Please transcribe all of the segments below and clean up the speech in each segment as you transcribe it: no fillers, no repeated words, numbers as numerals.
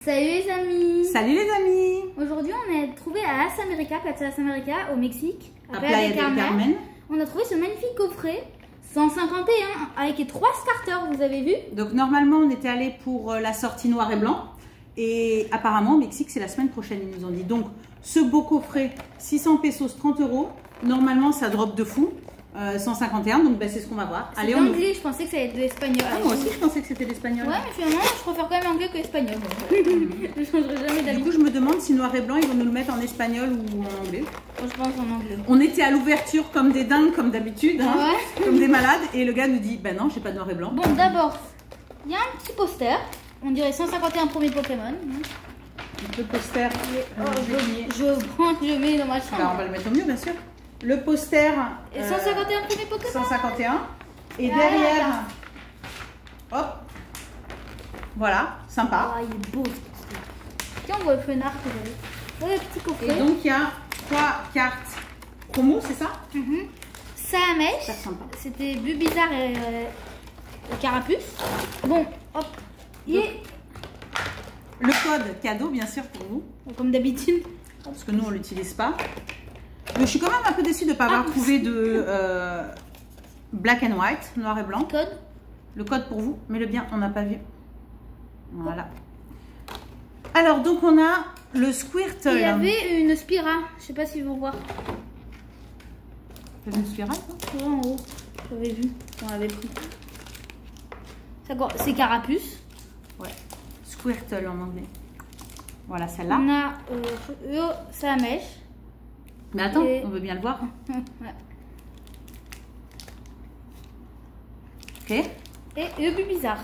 Salut les amis. Salut les amis. Aujourd'hui on est trouvé à Las Américas, Plaza Las Américas au Mexique, à Playa del Carmen. On a trouvé ce magnifique coffret 151 avec les 3 starters, vous avez vu? Donc normalement on était allé pour la sortie noir et blanc et apparemment au Mexique c'est la semaine prochaine, ils nous ont dit. Donc ce beau coffret 600 pesos, 30 €, normalement ça drop de fou. 151, donc ben, c'est ce qu'on va voir. Allez, anglais, je pensais que ça allait être de l'espagnol. Ah, moi aussi je pensais que c'était l'espagnol. Ouais, mais finalement je préfère quand même anglais que l'espagnol. Je changerai jamais d'avis. Du coup je me demande si noir et blanc ils vont nous le mettre en espagnol ou en anglais. Moi, je pense en anglais. On était à l'ouverture comme des dingues, comme d'habitude, hein, ouais. Comme des malades, et le gars nous dit ben non, j'ai pas de noir et blanc. Bon, d'abord, il y a un petit poster, on dirait 151 premiers Pokémon. Le poster, je mets dans ma chambre. Alors on va le mettre au mieux bien sûr. Le poster. Et 151 premiers Pokémon. 151. Et derrière. Hop. Voilà, sympa. Ah, il est beau. Tiens, on voit le fenard que j'avais. Voilà le petit coffret. Et donc il y a 3 cartes promo, c'est ça? Ça à mèche. C'était Bulbizarre et Carapuce. Bon, hop. Et le code cadeau, bien sûr, pour vous. Comme d'habitude. Parce que nous, on ne l'utilise pas. Mais je suis quand même un peu déçue de ne pas avoir trouvé de black and white, noir et blanc. Code. Le code pour vous, mais le bien, on n'a pas vu. Voilà. Alors, donc, on a le Squirtle. Il y avait une Spira. Je ne sais pas si vous voir. C'est une spirale, ça? En haut. J'avais vu. On l'avait pris. C'est Carapuce. Ouais. Squirtle en anglais. Voilà, celle-là. On a ça à mèche. Mais attends, on veut bien le voir. Ouais. Ok. Et le Bulbizarre.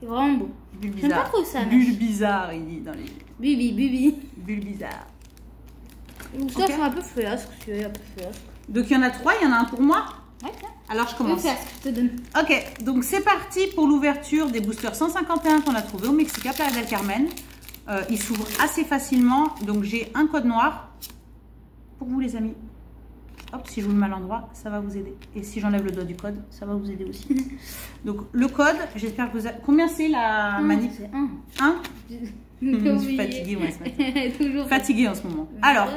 C'est vraiment beau. Bulbizarre. J'aime pas trop ça. Bulbizarre, il dit dans les. Bubi. Bulbizarre. Donc ça, c'est un peu flasque. Donc il y en a 3, il y en a un pour moi. Ouais, alors je commence. Je te donne. Ok, donc c'est parti pour l'ouverture des boosters 151 qu'on a trouvé au Mexique à Playa del Carmen. Il s'ouvre assez facilement. Donc j'ai un code noir pour vous les amis. Hop, si je vous le mets à l'endroit, ça va vous aider. Et si j'enlève le doigt du code, ça va vous aider aussi. Donc le code, j'espère que vous avez... Combien c'est la manip? C'est 1. 1. Je suis fatiguée, moi, ce matin. Toujours fatiguée en ce moment. Alors.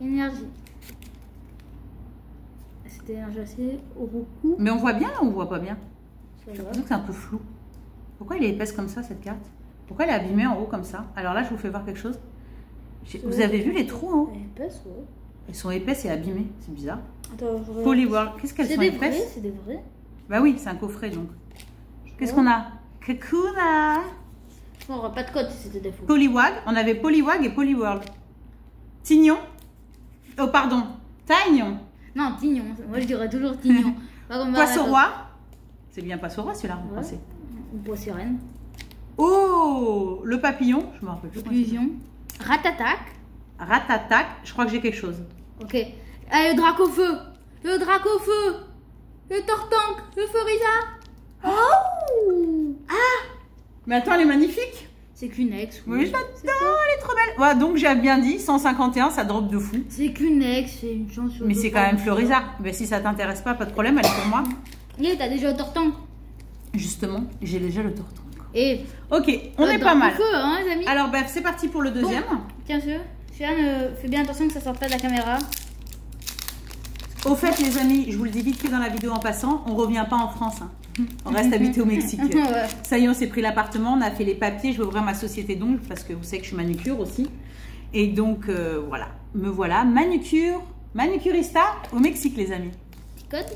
Énergie. C'était énergie assez au recours. Mais on voit bien ou on voit pas bien? J'ai l'impression que c'est un peu flou. Pourquoi elle est épaisse comme ça, cette carte? Pourquoi elle est abîmée en haut comme ça? Alors là, je vous fais voir quelque chose. Vous avez vu les trous en haut? Épaisse, ouais. Elles sont épaisses et abîmées, c'est bizarre. Attends, Polyworld, qu'est-ce qu'elles sont épaisses? C'est des vrais. Bah oui, c'est un coffret donc. Qu'est-ce qu'on a? Kakuna. On n'aura pas de code si c'était des faux. Poliwag, on avait Poliwag et Polyworld. Tignon. Oh pardon, Taignon. Non, Tignon, moi je dirais toujours Tignon. Poisson-roi. C'est bien Poisson-roi celui-là, vous pensez? Ou Poisson-sirène. Oh, le papillon, je me rappelle plus. Fusion. Ratatac. Ratatac, je crois que j'ai quelque chose. Ok. Allez, le Dracofeu. Le Dracofeu. Le Tortank. Le Feriza. Oh. Ah. Mais attends, elle est magnifique. C'est Cunex. Oui, j'adore, elle est trop belle. Ouais, donc j'ai bien dit, 151, ça drop de fou. C'est Cunex, c'est une chance sur. Mais c'est quand même Floriza. Mais si ça t'intéresse pas de problème, elle est pour moi. Et t'as déjà le Tortank. Justement, j'ai déjà le Tortank. Et ok, on est pas mal. Feu, hein, les amis. Alors, bref, c'est parti pour le deuxième. Bon. Tiens, fais bien attention que ça sorte pas de la caméra. Au fait, les amis, je vous le dis vite fait dans la vidéo en passant, on revient pas en France. Hein. On reste habité au Mexique. Ouais. Ça y est, on s'est pris l'appartement, on a fait les papiers. Je vais ouvrir ma société d'ongles parce que vous savez que je suis manucure aussi. Et donc, voilà. Me voilà, manucurista au Mexique, les amis. Petit code.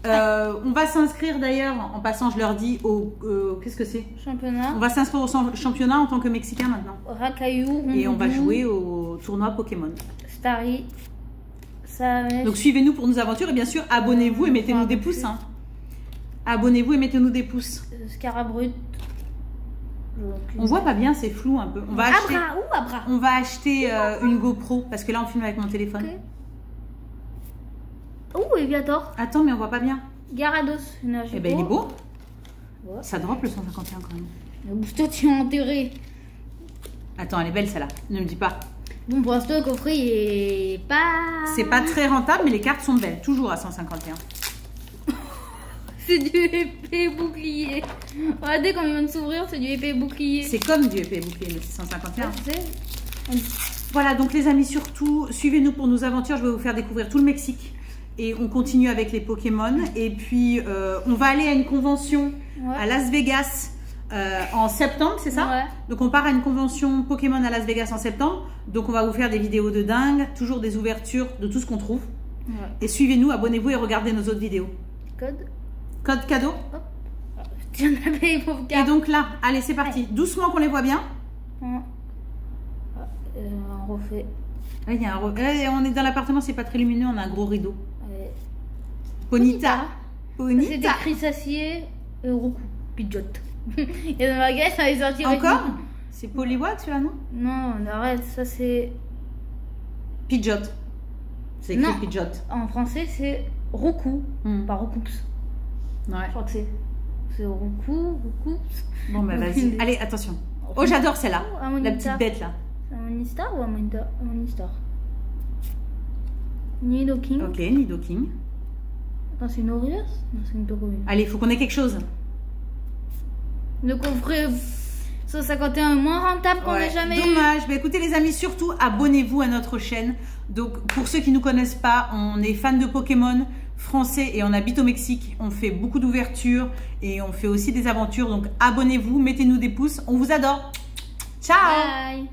On va s'inscrire d'ailleurs, en passant, je leur dis, au. Qu'est-ce que c'est? Championnat. On va s'inscrire au championnat en tant que Mexicain maintenant. Racaillou. Et on va jouer au tournoi Pokémon. Starry. Donc suivez-nous pour nos aventures et bien sûr abonnez-vous et mettez-nous des pouces. Hein. Abonnez-vous et mettez-nous des pouces. Scarabrut. On voit pas bien, c'est flou un peu. On va acheter une GoPro parce que là on filme avec mon téléphone. Okay. Oh, Eviator. Attends, mais on voit pas bien. Gyarados. Eh ben il est beau. Ouais. Ça drop le 151 quand même. Le booster, tu as enterré. Attends, elle est belle celle-là. Ne me dis pas. Bon, pour l'instant, le coffret est pas... C'est pas très rentable, mais les cartes sont belles. Toujours à 151. C'est du épée bouclier. Regardez quand il vient de s'ouvrir, c'est du épée bouclier. C'est comme du épée bouclier, mais c'est 151. C'est- Voilà, donc les amis, surtout, suivez-nous pour nos aventures. Je vais vous faire découvrir tout le Mexique. Et on continue avec les Pokémon. Et puis, on va aller à une convention à Las Vegas en septembre, c'est ça? Ouais. Donc, on part à une convention Pokémon à Las Vegas en septembre. Donc, on va vous faire des vidéos de dingue, toujours des ouvertures de tout ce qu'on trouve. Ouais. Et suivez-nous, abonnez-vous et regardez nos autres vidéos. Code. Code cadeau. Tu en avais pour Et donc là, allez, c'est parti. Doucement qu'on les voit bien. On refait. Là, il y a on est dans l'appartement, c'est pas très lumineux, on a un gros rideau. Ouais. Bonita. C'est Bonita. écrit Sacier et Roku. Pidgeot. Et dans ma gueule, ça avait sorti. Encore? C'est Poliwag celui-là, non? Non, arrête, ça c'est. Pidgeot. C'est écrit Non. Pidgeot. En français, c'est Roku. Pas Rokups. Ouais. Je crois que c'est Roku. Bon, bah vas-y. Allez, attention. Oh, j'adore celle-là. La petite bête là. C'est un Monistar ou un Monistar? Nidoking. Ok, Nidoking. Attends, c'est une Aureus? Non, c'est une Pokéball. Allez, il faut qu'on ait quelque chose. Le coffret 151 moins rentable qu'on Ouais, ait jamais eu. dommage. Bah, écoutez les amis, surtout abonnez-vous à notre chaîne. Donc pour ceux qui ne nous connaissent pas, on est fans de Pokémon français et on habite au Mexique. On fait beaucoup d'ouvertures et on fait aussi des aventures. Donc abonnez-vous, mettez-nous des pouces. On vous adore. Ciao. Bye.